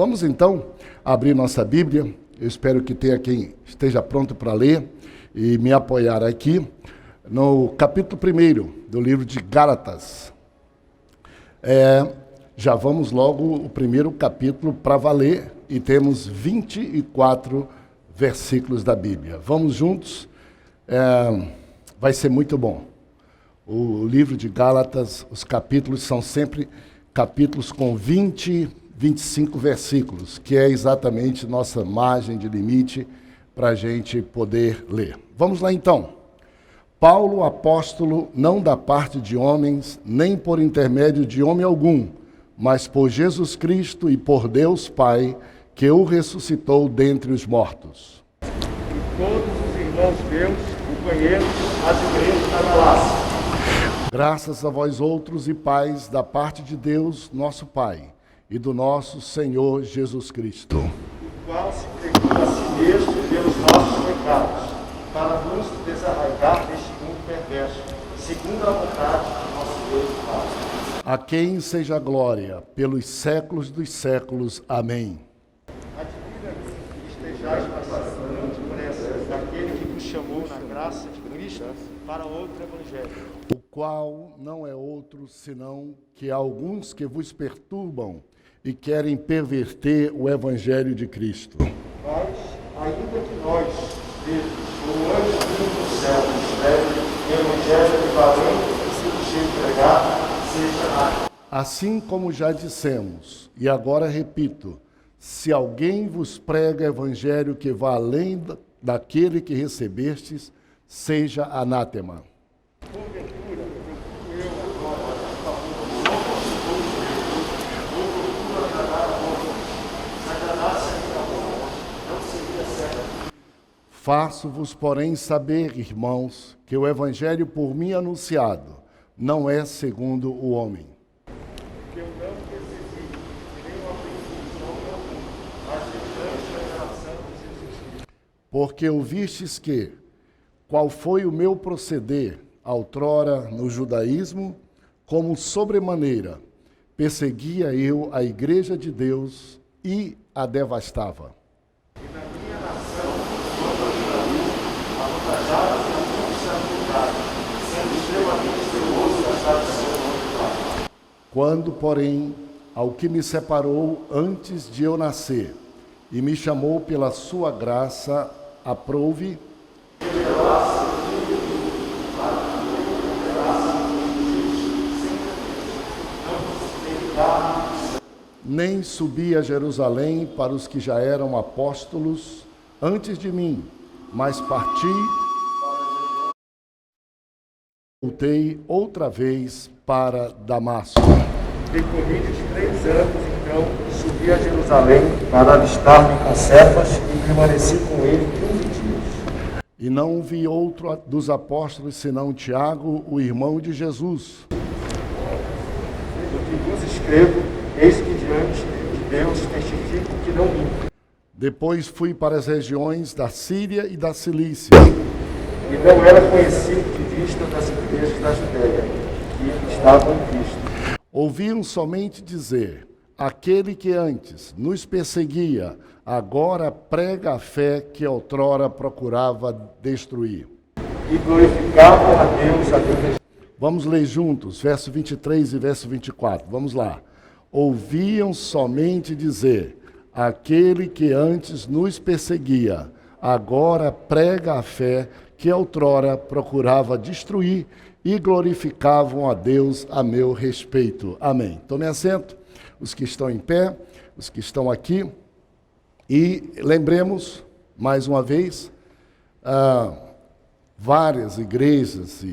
Vamos então abrir nossa Bíblia. Eu espero que tenha quem esteja pronto para ler e me apoiar aqui no capítulo 1 do livro de Gálatas. Já vamos logo o primeiro capítulo para valer e temos 24 versículos da Bíblia. Vamos juntos, vai ser muito bom. O livro de Gálatas, os capítulos são sempre capítulos com 25 versículos, que é exatamente nossa margem de limite para a gente poder ler. Vamos lá então. Paulo, apóstolo, não da parte de homens, nem por intermédio de homem algum, mas por Jesus Cristo e por Deus Pai, que o ressuscitou dentre os mortos. E todos os irmãos meus, companheiros, as igrejas da Galácia. Graças a vós outros e pais, da parte de Deus, nosso Pai, e do nosso Senhor Jesus Cristo, O qual se entregou a si mesmo pelos nossos pecados, para nos desarraigar deste mundo perverso, segundo a vontade do nosso Deus e Pai. a quem seja a glória pelos séculos dos séculos. Amém. Admira-me que estejais passando depressa daquele que vos chamou na graça de Cristo para outro evangelho, O qual não é outro senão que há alguns que vos perturbam e querem perverter o evangelho de Cristo. mas, ainda que nós, mesmos, como anjo vindo do céu, nos leve o evangelho de valente que se vos entregar, seja Assim como já dissemos, e agora repito, se alguém vos prega evangelho que vá além daquele que recebestes, seja anátema. porventura, eu agora, a favor, não consigo ou procuro agradar a homens, agradar-se a homens, não seria certo. Faço-vos, porém, saber, irmãos, que o evangelho por mim anunciado não é segundo o homem. Que eu não recebi, nem o aprendi, não algum, mas mediante a revelação de Jesus Cristo. Porque ouvistes que, qual foi o meu proceder, outrora no judaísmo, como sobremaneira, perseguia eu a igreja de Deus e a devastava. E na minha nação, quanto ao judaísmo, avantajados em muitos se aplicaram, sendo extremamente zeloso da salvação do nome Pai. Quando, porém, ao que me separou antes de eu nascer, e me chamou pela sua graça, aprouve, nem subi a Jerusalém para os que já eram apóstolos antes de mim, mas parti, voltei outra vez para Damasco. Decorridos 3 anos, então, subi a Jerusalém para alistar-me com Cefas e permaneci com ele 15 dias. E não vi outro dos apóstolos senão Tiago, o irmão de Jesus. Do que vos escrevo, eis que diante de Deus testifico que não minto. Depois fui para as regiões da Síria e da Cilícia, E não era conhecido de vista das igrejas da Judéia, que estavam em Cristo. ouviam somente dizer: aquele que antes nos perseguia, agora prega a fé que outrora procurava destruir. E glorificavam a Deus. Vamos ler juntos, verso 23 e verso 24. Vamos lá. Ouviam somente dizer: aquele que antes nos perseguia, agora prega a fé que outrora procurava destruir, e glorificavam a Deus a meu respeito. Amém. Tome assento, os que estão em pé, os que estão aqui, e lembremos, mais uma vez, várias igrejas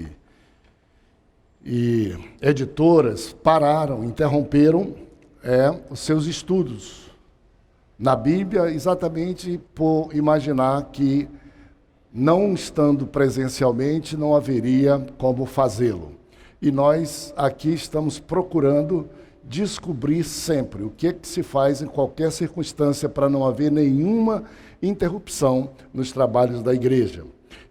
e editoras pararam, interromperam os seus estudos na Bíblia, exatamente por imaginar que, não estando presencialmente, não haveria como fazê-lo. E nós aqui estamos procurando descobrir sempre o que se faz em qualquer circunstância para não haver nenhuma interrupção nos trabalhos da igreja.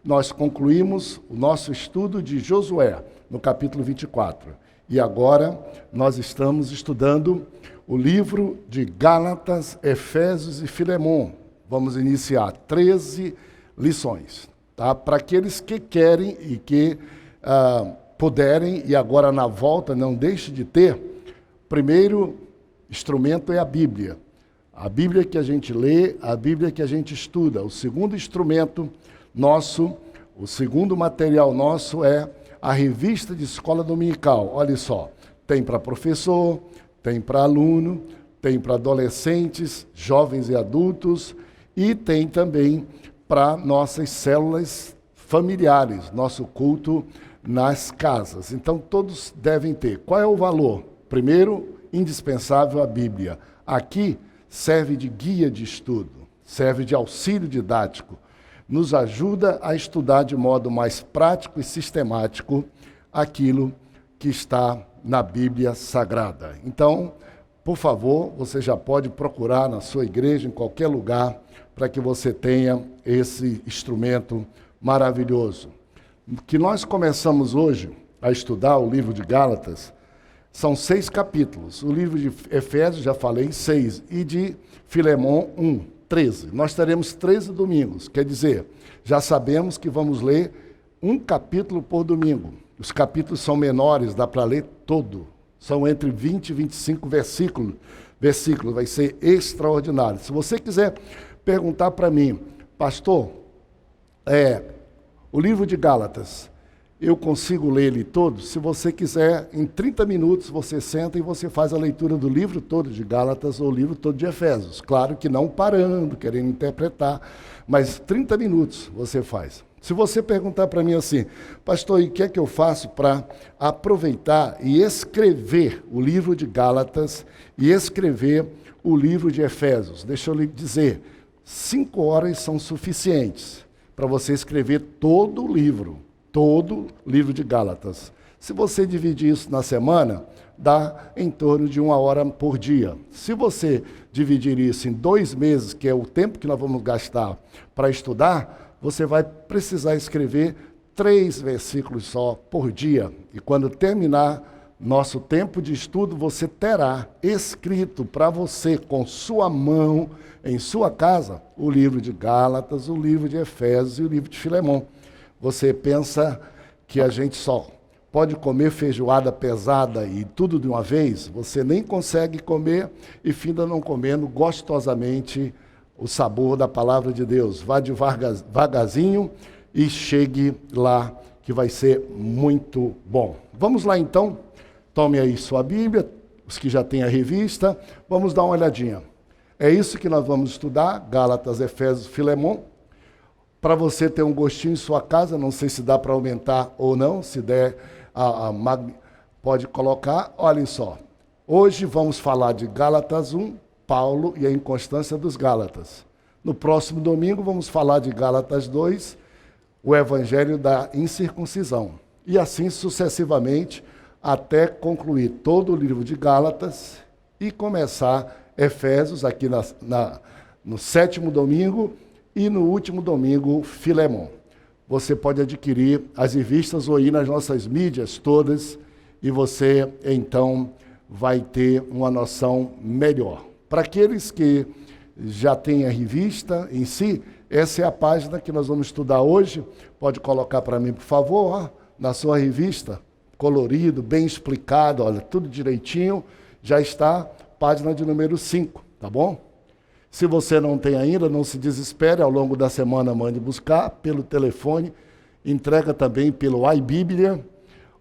Nós concluímos o nosso estudo de Josué, no capítulo 24. E agora nós estamos estudando o livro de Gálatas, Efésios e Filemon. Vamos iniciar 13 lições, tá? Para aqueles que querem e que puderem, e agora na volta não deixe de ter, primeiro instrumento é a Bíblia. A Bíblia que a gente lê, a Bíblia que a gente estuda. O segundo instrumento nosso, o segundo material nosso é a revista de escola dominical. Olha só, tem para professor, tem para aluno, tem para adolescentes, jovens e adultos, e tem também para nossas células familiares, nosso culto nas casas. Então, todos devem ter. Qual é o valor? Primeiro, indispensável a Bíblia. Aqui serve de guia de estudo, serve de auxílio didático, nos ajuda a estudar de modo mais prático e sistemático aquilo que está na Bíblia Sagrada. Então, por favor, você já pode procurar na sua igreja, em qualquer lugar, para que você tenha esse instrumento maravilhoso. Que nós começamos hoje a estudar o livro de Gálatas, são 6 capítulos. O livro de Efésios, já falei, 6. E de Filemon, 13. Nós teremos 13 domingos. Quer dizer, já sabemos que vamos ler um capítulo por domingo. Os capítulos são menores, dá para ler todo. São entre 20 e 25 versículos. Vai ser extraordinário. Se você quiser perguntar para mim, pastor, o livro de Gálatas, eu consigo ler ele todo? Se você quiser, em 30 minutos você senta e você faz a leitura do livro todo de Gálatas ou o livro todo de Efésios. Claro que não parando, querendo interpretar, mas 30 minutos você faz. Se você perguntar para mim assim, pastor, e o que é que eu faço para aproveitar e escrever o livro de Gálatas e escrever o livro de Efésios? Deixa eu lhe dizer, 5 horas são suficientes para você escrever todo o livro de Gálatas. Se você dividir isso na semana, dá em torno de 1 hora por dia. Se você dividir isso em 2 meses, que é o tempo que nós vamos gastar para estudar, você vai precisar escrever 3 versículos só por dia. E quando terminar nosso tempo de estudo, você terá escrito para você, com sua mão, em sua casa, o livro de Gálatas, o livro de Efésios e o livro de Filemon. Você pensa que a gente só pode comer feijoada pesada e tudo de uma vez? Você nem consegue comer e finda não comendo gostosamente o sabor da palavra de Deus. Vá devagarzinho e chegue lá, que vai ser muito bom. Vamos lá então, tome aí sua Bíblia, os que já têm a revista, vamos dar uma olhadinha. É isso que nós vamos estudar, Gálatas, Efésios, Filemon. Para você ter um gostinho em sua casa, não sei se dá para aumentar ou não, se der, pode colocar. Olhem só, hoje vamos falar de Gálatas 1, Paulo e a inconstância dos Gálatas. No próximo domingo vamos falar de Gálatas 2, o evangelho da incircuncisão. E assim sucessivamente, até concluir todo o livro de Gálatas e começar Efésios aqui no 7º domingo, e no último domingo, Filemon. Você pode adquirir as revistas ou ir nas nossas mídias todas e você, então, vai ter uma noção melhor. Para aqueles que já têm a revista em si, essa é a página que nós vamos estudar hoje. Pode colocar para mim, por favor, na sua revista, colorido, bem explicado, olha, tudo direitinho. Já está, página de número 5, tá bom? Se você não tem ainda, não se desespere, ao longo da semana mande buscar pelo telefone, entrega também pelo iBíblia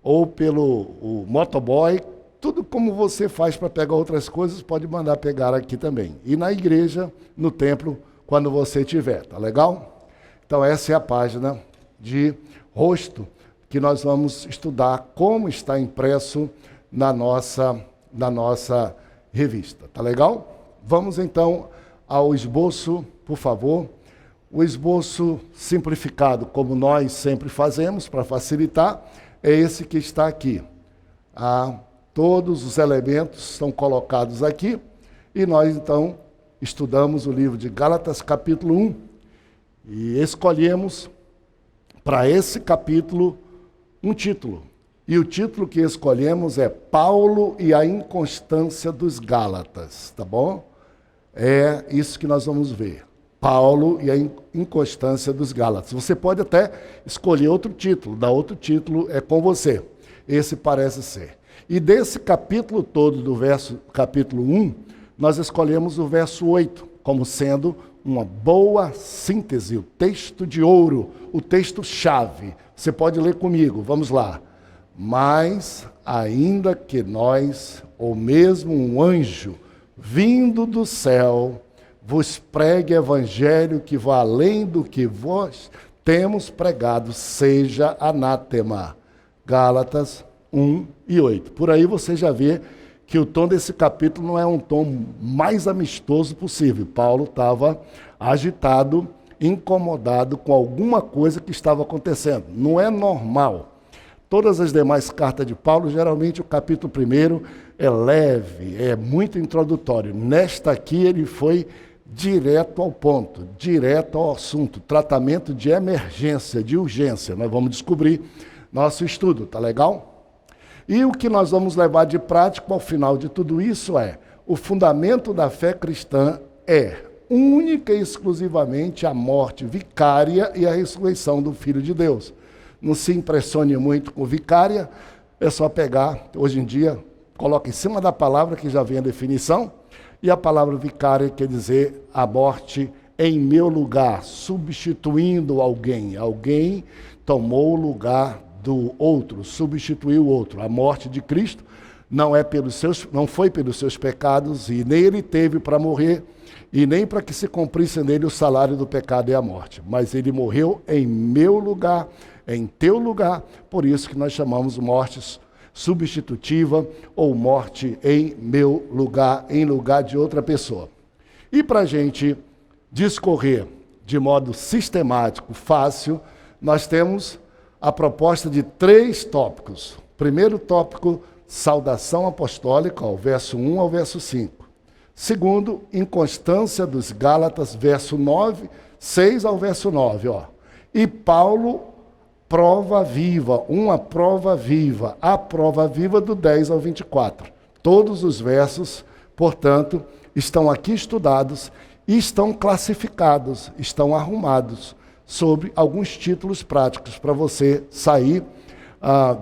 ou pelo motoboy, tudo como você faz para pegar outras coisas, pode mandar pegar aqui também. E na igreja, no templo, quando você tiver, tá legal? Então essa é a página de rosto que nós vamos estudar como está impresso na nossa revista, tá legal? Vamos então ao esboço, por favor. O esboço simplificado, como nós sempre fazemos, para facilitar, é esse que está aqui. Todos os elementos estão colocados aqui, e nós, então, estudamos o livro de Gálatas, capítulo 1, e escolhemos, para esse capítulo, um título. E o título que escolhemos é Paulo e a inconstância dos Gálatas, tá bom? É isso que nós vamos ver. Paulo e a inconstância dos Gálatas. Você pode até escolher outro título, dar outro título, é com você. Esse parece ser. E desse capítulo todo, do capítulo 1, nós escolhemos o verso 8, como sendo uma boa síntese, o texto de ouro, o texto-chave. Você pode ler comigo, vamos lá. Mas, ainda que nós, ou mesmo um anjo, vindo do céu, vos pregue evangelho que vá além do que vós temos pregado, seja anátema. Gálatas 1 e 8. Por aí você já vê que o tom desse capítulo não é um tom mais amistoso possível. Paulo estava agitado, incomodado com alguma coisa que estava acontecendo. Não é normal. Todas as demais cartas de Paulo, geralmente o capítulo 1 é leve, é muito introdutório. Nesta aqui ele foi direto ao ponto, direto ao assunto, tratamento de emergência, de urgência. Nós vamos descobrir nosso estudo, tá legal? E o que nós vamos levar de prático ao final de tudo isso é, o fundamento da fé cristã é única e exclusivamente a morte vicária e a ressurreição do Filho de Deus. Não se impressione muito com vicária, é só pegar, hoje em dia, coloca em cima da palavra que já vem a definição, e a palavra vicária quer dizer a morte em meu lugar, substituindo alguém. Alguém tomou o lugar do outro, substituiu o outro. A morte de Cristo não foi pelos seus pecados, e nem ele teve para morrer, e nem para que se cumprisse nele o salário do pecado e a morte. Mas ele morreu em meu lugar, em teu lugar, por isso que nós chamamos morte substitutiva ou morte em meu lugar, em lugar de outra pessoa. E para a gente discorrer de modo sistemático, fácil, nós temos a proposta de 3 tópicos. Primeiro tópico, saudação apostólica, ó, verso 1 ao verso 5. Segundo, inconstância dos Gálatas, verso 9, 6 ao verso 9. Ó. E Paulo, prova viva, uma prova viva, a prova viva do 10 ao 24. Todos os versos, portanto, estão aqui estudados e estão classificados, estão arrumados sobre alguns títulos práticos para você sair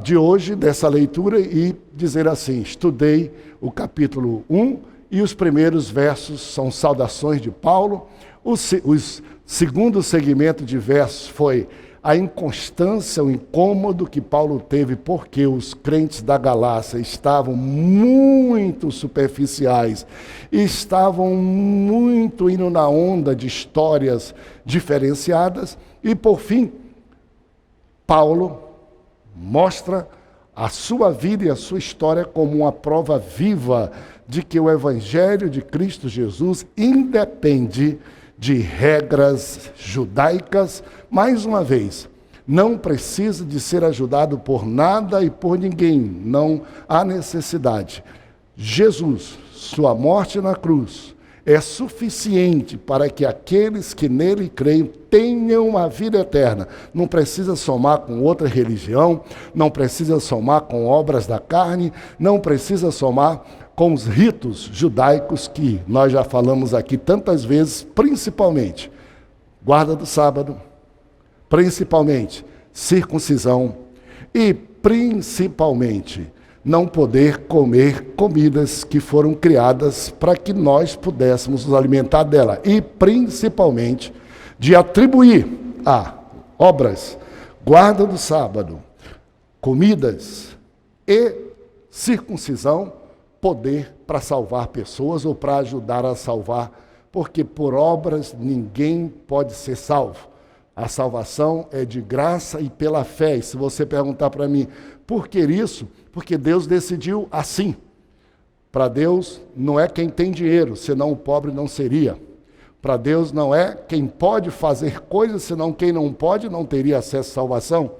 de hoje dessa leitura e dizer assim, estudei o capítulo 1 e os primeiros versos são saudações de Paulo, o segundo segmento de versos foi a inconstância, o incômodo que Paulo teve porque os crentes da Galácia estavam muito superficiais, estavam muito indo na onda de histórias diferenciadas, e por fim, Paulo mostra a sua vida e a sua história como uma prova viva de que o Evangelho de Cristo Jesus independe de regras judaicas. Mais uma vez, não precisa de ser ajudado por nada e por ninguém, não há necessidade. Jesus, sua morte na cruz, é suficiente para que aqueles que nele creem tenham uma vida eterna. Não precisa somar com outra religião, não precisa somar com obras da carne, não precisa somar com os ritos judaicos que nós já falamos aqui tantas vezes, principalmente guarda do sábado, principalmente circuncisão e principalmente não poder comer comidas que foram criadas para que nós pudéssemos nos alimentar dela, e principalmente de atribuir a obras, guarda do sábado, comidas e circuncisão, poder para salvar pessoas ou para ajudar a salvar, porque por obras ninguém pode ser salvo. A salvação é de graça e pela fé. E se você perguntar para mim, por que isso? Porque Deus decidiu assim. Para Deus não é quem tem dinheiro, senão o pobre não seria. Para Deus não é quem pode fazer coisas, senão quem não pode não teria acesso à salvação.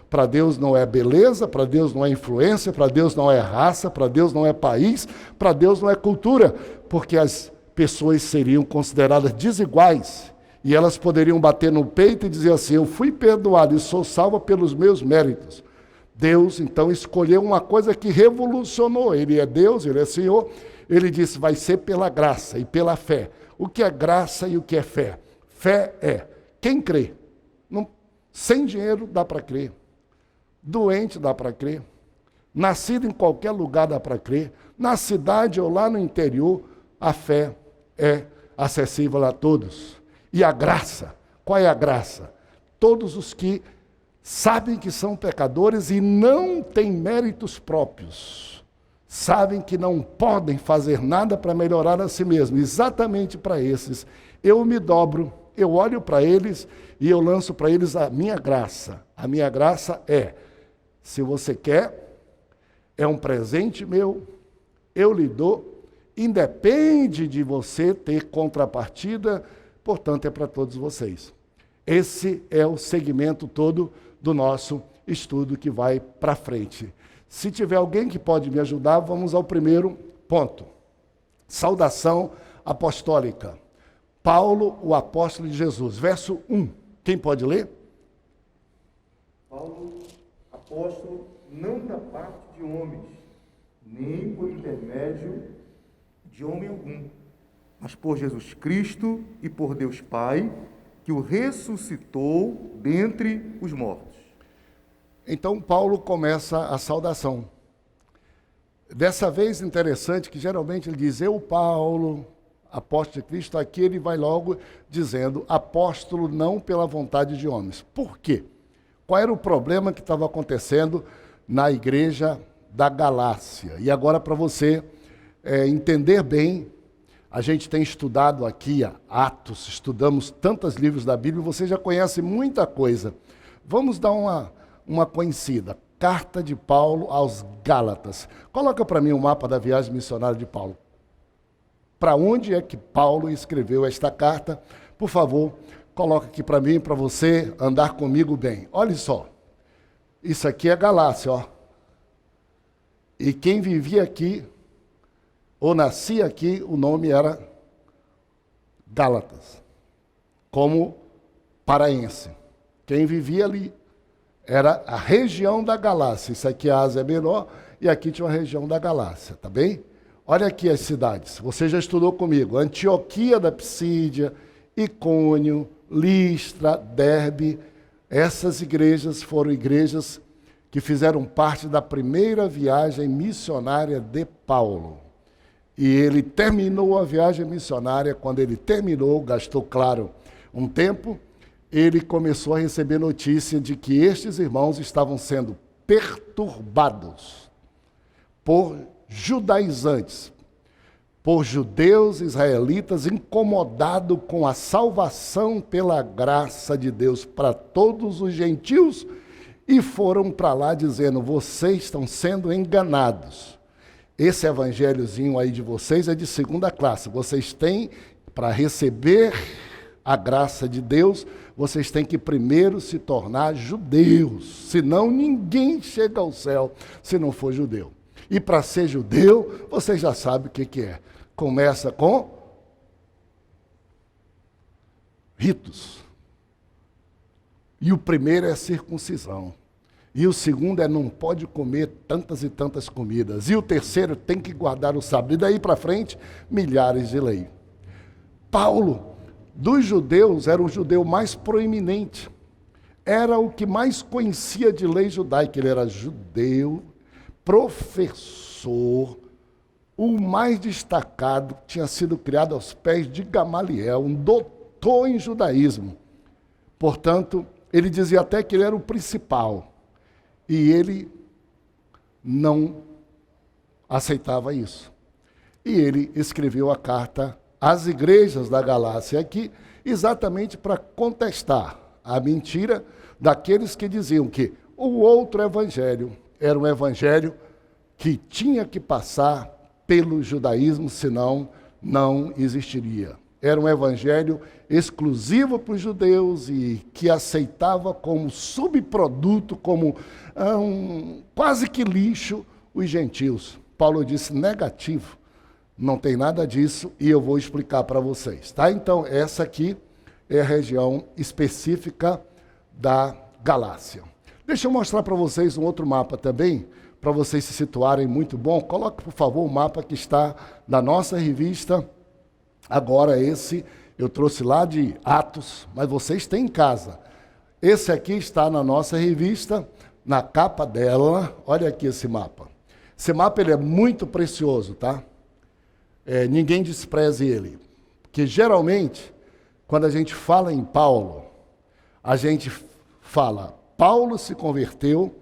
Para Deus não é beleza, para Deus não é influência, para Deus não é raça, para Deus não é país, para Deus não é cultura, porque as pessoas seriam consideradas desiguais e elas poderiam bater no peito e dizer assim, eu fui perdoado e sou salva pelos meus méritos. Deus, então, escolheu uma coisa que revolucionou. Ele é Deus, Ele é Senhor. Ele disse, vai ser pela graça e pela fé. O que é graça e o que é fé? Fé é quem crê. Não, sem dinheiro dá para crer. Doente dá para crer. Nascido em qualquer lugar dá para crer. Na cidade ou lá no interior, a fé é acessível a todos. E a graça, qual é a graça? Todos os que sabem que são pecadores e não têm méritos próprios, sabem que não podem fazer nada para melhorar a si mesmos. Exatamente para esses, eu me dobro, eu olho para eles e eu lanço para eles a minha graça. A minha graça é, se você quer, é um presente meu, eu lhe dou, independe de você ter contrapartida, portanto é para todos vocês. Esse é o segmento todo do nosso estudo que vai para frente. Se tiver alguém que pode me ajudar, vamos ao primeiro ponto. Saudação apostólica. Paulo, o apóstolo de Jesus. Verso 1. Quem pode ler? Paulo, apóstolo, não da parte de homens, nem por intermédio de homem algum, mas por Jesus Cristo e por Deus Pai, que o ressuscitou dentre os mortos. Então, Paulo começa a saudação. Dessa vez, interessante que geralmente ele diz, eu, Paulo, apóstolo de Cristo, aqui ele vai logo dizendo, apóstolo não pela vontade de homens. Por quê? Qual era o problema que estava acontecendo na igreja da Galácia? E agora, para você entender bem, a gente tem estudado aqui Atos, estudamos tantos livros da Bíblia, você já conhece muita coisa. Vamos dar uma conhecida. Carta de Paulo aos Gálatas. Coloca para mim o mapa da viagem missionária de Paulo. Para onde é que Paulo escreveu esta carta? Por favor, coloca aqui para mim, para você andar comigo bem. Olha só, isso aqui é Galácia, ó. E quem vivia aqui, ou nascia aqui, o nome era Gálatas, como paraense. Quem vivia ali era a região da Galácia. Isso aqui, a Ásia Menor, e aqui tinha uma região da Galácia, tá bem? Olha aqui as cidades, você já estudou comigo. Antioquia da Psídia, Icônio, Listra, Derbe. Essas igrejas foram igrejas que fizeram parte da primeira viagem missionária de Paulo. E ele terminou a viagem missionária. Quando ele terminou, gastou, claro, um tempo, ele começou a receber notícia de que estes irmãos estavam sendo perturbados por judaizantes, por judeus israelitas incomodados com a salvação pela graça de Deus para todos os gentios, e foram para lá dizendo, vocês estão sendo enganados. Esse evangelhozinho aí de vocês é de segunda classe. Vocês têm, para receber a graça de Deus, vocês têm que primeiro se tornar judeus. Senão ninguém chega ao céu se não for judeu. E para ser judeu, vocês já sabem o que é. Começa com ritos. E o primeiro é a circuncisão. E o segundo é não pode comer tantas e tantas comidas. E o terceiro tem que guardar o sábado. E daí para frente, milhares de leis. Paulo, dos judeus, era o judeu mais proeminente. Era o que mais conhecia de lei judaica. Ele era judeu, professor, o mais destacado, tinha sido criado aos pés de Gamaliel, um doutor em judaísmo. Portanto, ele dizia até que ele era o principal. E ele não aceitava isso. E ele escreveu a carta às igrejas da Galácia aqui, exatamente para contestar a mentira daqueles que diziam que o outro evangelho era um evangelho que tinha que passar pelo judaísmo, senão não existiria. Era um evangelho exclusivo para os judeus e que aceitava como subproduto, como quase que lixo, os gentios. Paulo disse negativo, não tem nada disso e eu vou explicar para vocês. Tá? Então, essa aqui é a região específica da Galácia. Deixa eu mostrar para vocês um outro mapa também, para vocês se situarem muito bom. Coloque, por favor, o mapa que está na nossa revista. Agora esse eu trouxe lá de Atos, mas vocês têm em casa. Esse aqui está na nossa revista, na capa dela. Olha aqui esse mapa. Esse mapa ele é muito precioso, tá? Ninguém despreze ele. Porque geralmente, quando a gente fala em Paulo, a gente fala, Paulo se converteu,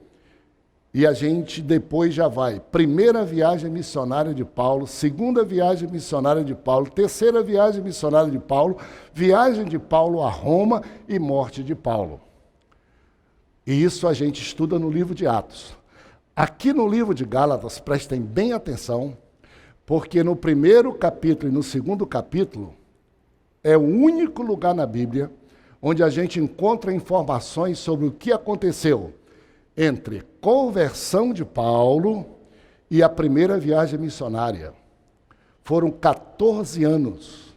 e a gente depois já vai. Primeira viagem missionária de Paulo, segunda viagem missionária de Paulo, terceira viagem missionária de Paulo, viagem de Paulo a Roma e morte de Paulo. E isso a gente estuda no livro de Atos. Aqui no livro de Gálatas, prestem bem atenção, porque no primeiro capítulo e no segundo capítulo, é o único lugar na Bíblia onde a gente encontra informações sobre o que aconteceu entre conversão de Paulo e a primeira viagem missionária. Foram 14 anos,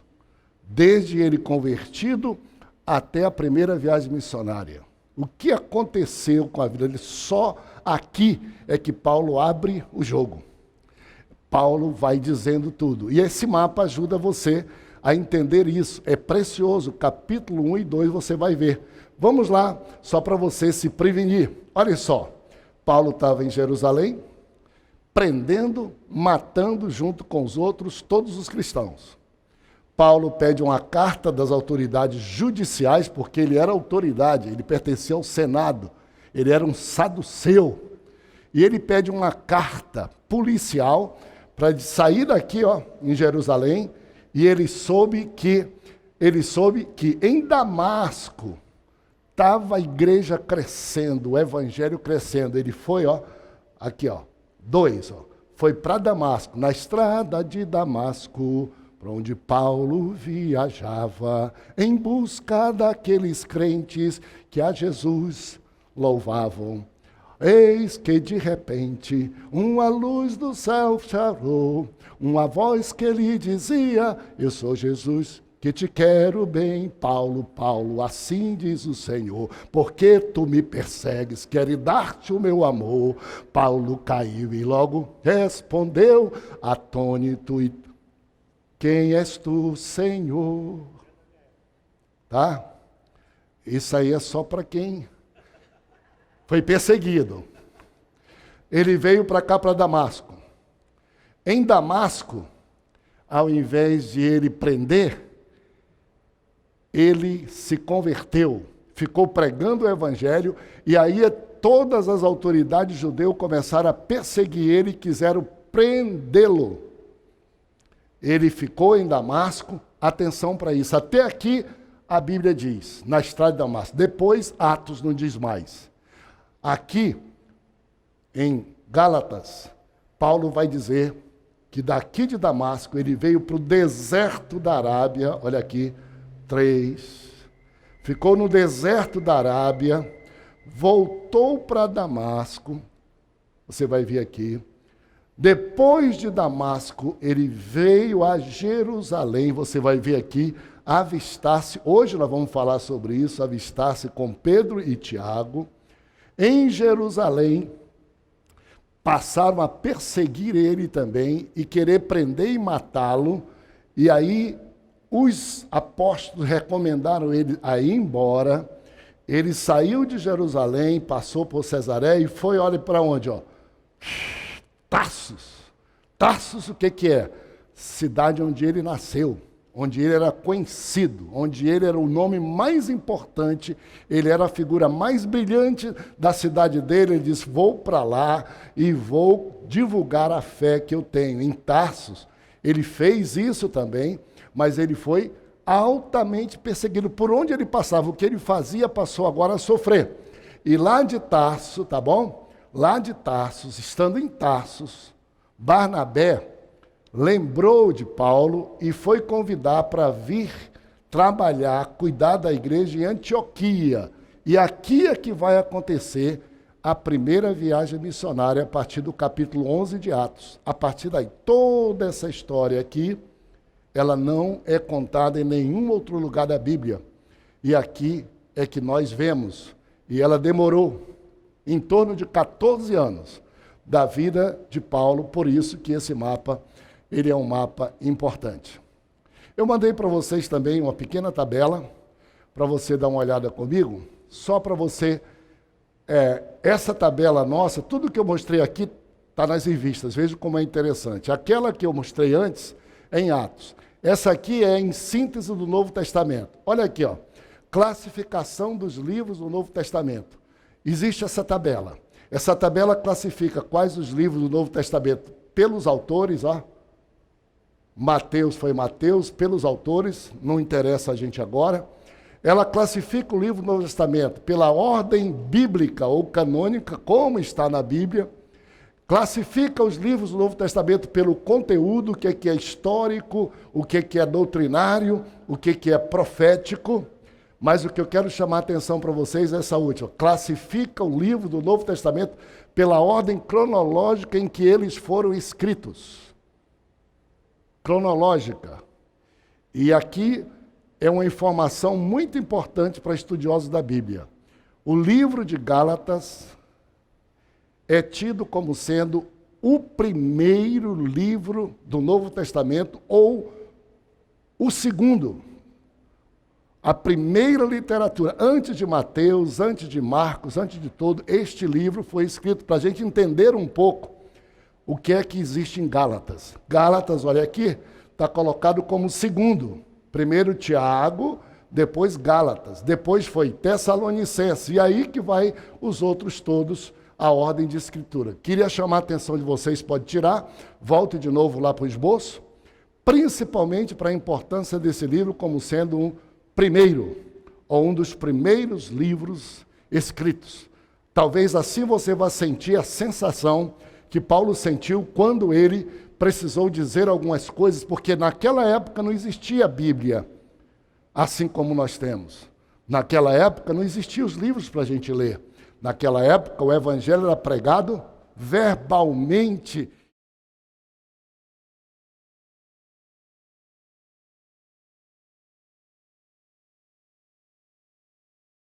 desde ele convertido até a primeira viagem missionária. O que aconteceu com a vida dele? Só aqui é que Paulo abre o jogo. Paulo vai dizendo tudo. E esse mapa ajuda você a entender isso. É precioso. Capítulo 1 e 2 você vai ver. Vamos lá, só para você se prevenir. Olha só, Paulo estava em Jerusalém, prendendo, matando junto com os outros todos os cristãos. Paulo pede uma carta das autoridades judiciais, porque ele era autoridade, ele pertencia ao Senado, ele era um saduceu. E ele pede uma carta policial para sair daqui, em Jerusalém, e ele soube que em Damasco estava a igreja crescendo, o evangelho crescendo. Ele foi, aqui, 2, foi para Damasco, na estrada de Damasco, para onde Paulo viajava, em busca daqueles crentes que a Jesus louvavam. Eis que de repente uma luz do céu charou, uma voz que lhe dizia: eu sou Jesus, que te quero bem. Paulo, Paulo, assim diz o Senhor, porque tu me persegues, quero dar-te o meu amor. Paulo caiu e logo respondeu, atônito: e quem és tu, Senhor? Tá? Isso aí é só para quem foi perseguido. Ele veio para cá, para Damasco. Em Damasco, ao invés de ele prender, ele se converteu, ficou pregando o evangelho, e aí todas as autoridades judeus começaram a perseguir ele e quiseram prendê-lo. Ele ficou em Damasco, atenção para isso. Até aqui a Bíblia diz, na estrada de Damasco. Depois, Atos não diz mais. Aqui, em Gálatas, Paulo vai dizer que daqui de Damasco ele veio para o deserto da Arábia, olha aqui, 3, ficou no deserto da Arábia, voltou para Damasco, você vai ver aqui. Depois de Damasco, ele veio a Jerusalém, você vai ver aqui, avistar-se, hoje nós vamos falar sobre isso, avistar-se com Pedro e Tiago. Em Jerusalém, passaram a perseguir ele também e querer prender e matá-lo. E aí os apóstolos recomendaram ele a ir embora. Ele saiu de Jerusalém, passou por Cesareia e foi, olha para onde? Tarsus. Tarsus o que é? Cidade onde ele nasceu, onde ele era conhecido, onde ele era o nome mais importante, ele era a figura mais brilhante da cidade dele. Ele disse, vou para lá e vou divulgar a fé que eu tenho. Em Tarsus, ele fez isso também, mas ele foi altamente perseguido. Por onde ele passava, o que ele fazia, passou agora a sofrer. E lá de Tarso, tá bom? Lá de Tarsus, estando em Tarsus, Barnabé lembrou de Paulo e foi convidar para vir trabalhar, cuidar da igreja em Antioquia. E aqui é que vai acontecer a primeira viagem missionária, a partir do capítulo 11 de Atos. A partir daí, toda essa história aqui, ela não é contada em nenhum outro lugar da Bíblia. E aqui é que nós vemos. E ela demorou em torno de 14 anos da vida de Paulo, por isso que esse mapa, ele é um mapa importante. Eu mandei para vocês também uma pequena tabela, para você dar uma olhada comigo, só para você, essa tabela nossa, tudo que eu mostrei aqui está nas revistas, veja como é interessante. Aquela que eu mostrei antes é em Atos. Essa aqui é em síntese do Novo Testamento. Olha aqui, ó, classificação dos livros do Novo Testamento. Existe essa tabela. Essa tabela classifica quais os livros do Novo Testamento pelos autores, ó. Mateus foi Mateus, pelos autores, não interessa a gente agora. Ela classifica o livro do Novo Testamento pela ordem bíblica ou canônica, como está na Bíblia. Classifica os livros do Novo Testamento pelo conteúdo, o que é histórico, o que é doutrinário, o que é profético. Mas o que eu quero chamar a atenção para vocês é essa última. Classifica o livro do Novo Testamento pela ordem cronológica em que eles foram escritos. Cronológica. E aqui é uma informação muito importante para estudiosos da Bíblia. O livro de Gálatas é tido como sendo o primeiro livro do Novo Testamento ou o segundo. A primeira literatura, antes de Mateus, antes de Marcos, antes de tudo, este livro foi escrito para a gente entender um pouco o que é que existe em Gálatas. Gálatas, olha aqui, está colocado como segundo. Primeiro Tiago, depois Gálatas, depois foi Tessalonicenses, e aí que vai os outros todos, a ordem de escritura. Queria chamar a atenção de vocês, pode tirar, volte de novo lá para o esboço, principalmente para a importância desse livro como sendo um primeiro, ou um dos primeiros livros escritos. Talvez assim você vá sentir a sensação que Paulo sentiu quando ele precisou dizer algumas coisas, porque naquela época não existia Bíblia, assim como nós temos. Naquela época não existiam os livros para a gente ler. Naquela época o evangelho era pregado verbalmente